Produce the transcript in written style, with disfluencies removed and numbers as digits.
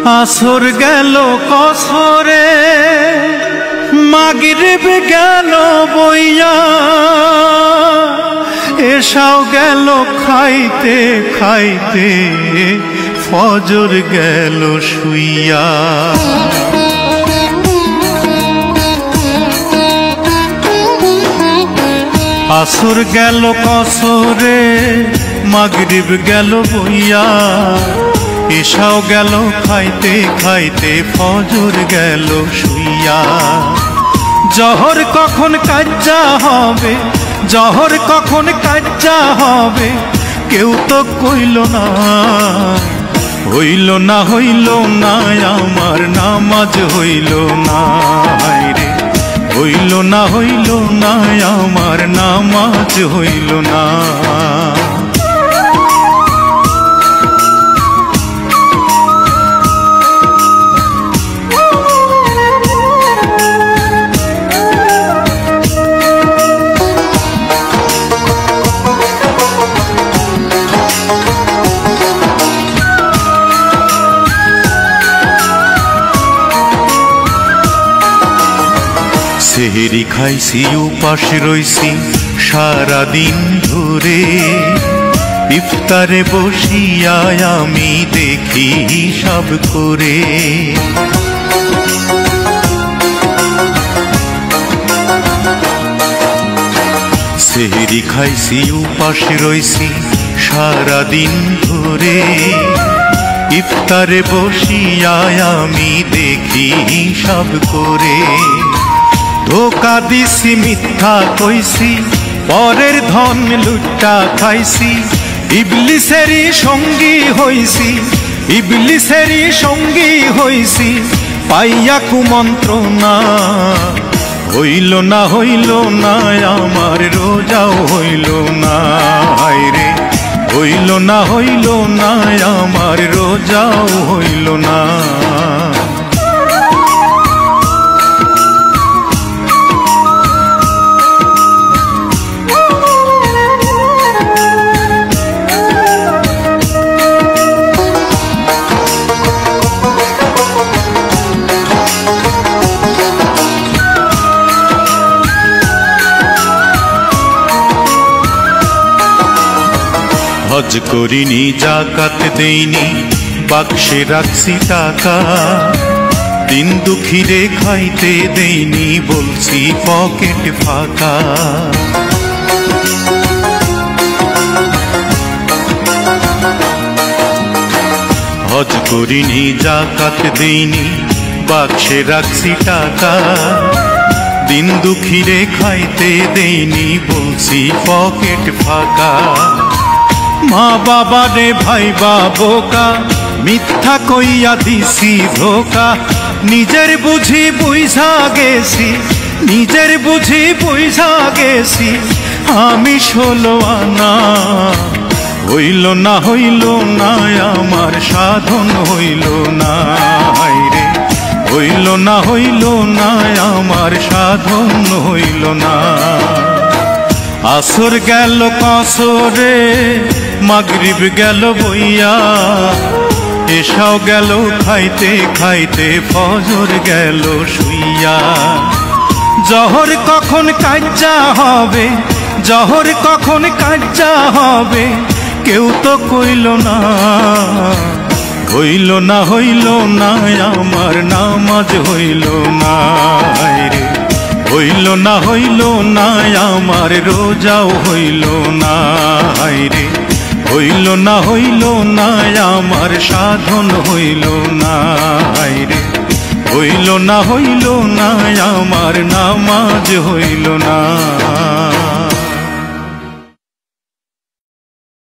আসর গেল কসরে মাগরিব গেল বইয়া, এসাও গেল খাইতে খাইতে ফজর গেল শুইয়া। আসর গেল কসরে মাগরিব গেল বইয়া, এসাও গেল খাইতে খাইতে ফজর গেল শুইয়া। জহর কখন কাজ্জা হবে, জহর কখন কাজ্জা হবে, কেউ তো কইল না। হইল না হইল না আমার নামাজ হইল না রে, হইল না হইল না আমার নামাজ হইল না। সেহরি খাইছি উপাস রইছি সারাদিন ধরে, ইফতারে বসিয়া আমি দেখি হিসাব করে। সেহরি খাইছি উপাস রইছি সারাদিন ধরে, ইফতারে বসিয়া আমি দেখি হিসাব করে। ধোকা দিছি মিথ্যা কইছি, পরের ধন লুটা খাইছি, ইবলিসেরই সঙ্গী হইছি, ইবলিসেরই সঙ্গী হইছি পাইয়া কুমন্ত্রণা। হইল না হইল না আমার রোজাও হইল না রে, হইল না হইল না আমার রোজাও হইল না। হজ করিনি জাকাত দেইনি বাক্সে রাখছি টাকা, দিন দুঃখীরে খাইতে দেইনি বলছি পকেট ফাঁকা। হজ করিনি জাকাত দেইনি বাক্সে রাখছি টাকা, দিন দুঃখীরে খাইতে দেইনি বলছি পকেট ফাঁকা। মা বাবা রে ভাই বোকা মিথ্যা কইয়া দিছি ধোকা, নিজের বুঝি বুঝা গেছি, নিজের বুঝি বুঝা গেছি আমি 16 আনা। হইল না হইল না আমার সাধন হইল না রে, হইল না হইল না আমার সাধন হইল না। আসর গেল কসরে মাগরিব গেল বইয়া, এসাও গেল খাইতে খাইতে ফজর গেল শুইয়া। জহর কখন কাজ্জা হবে, জহর কখন কাজ্জা হবে, কেউ তো কইল না। হইল না হইল না আমার নামাজ হইল না রে, হইল না হইল না আমার রোজাও হইল না রে, হইল না হইল না আমার সাধন হইল না রে, হইল না হইল না আমার নামাজ হইল না।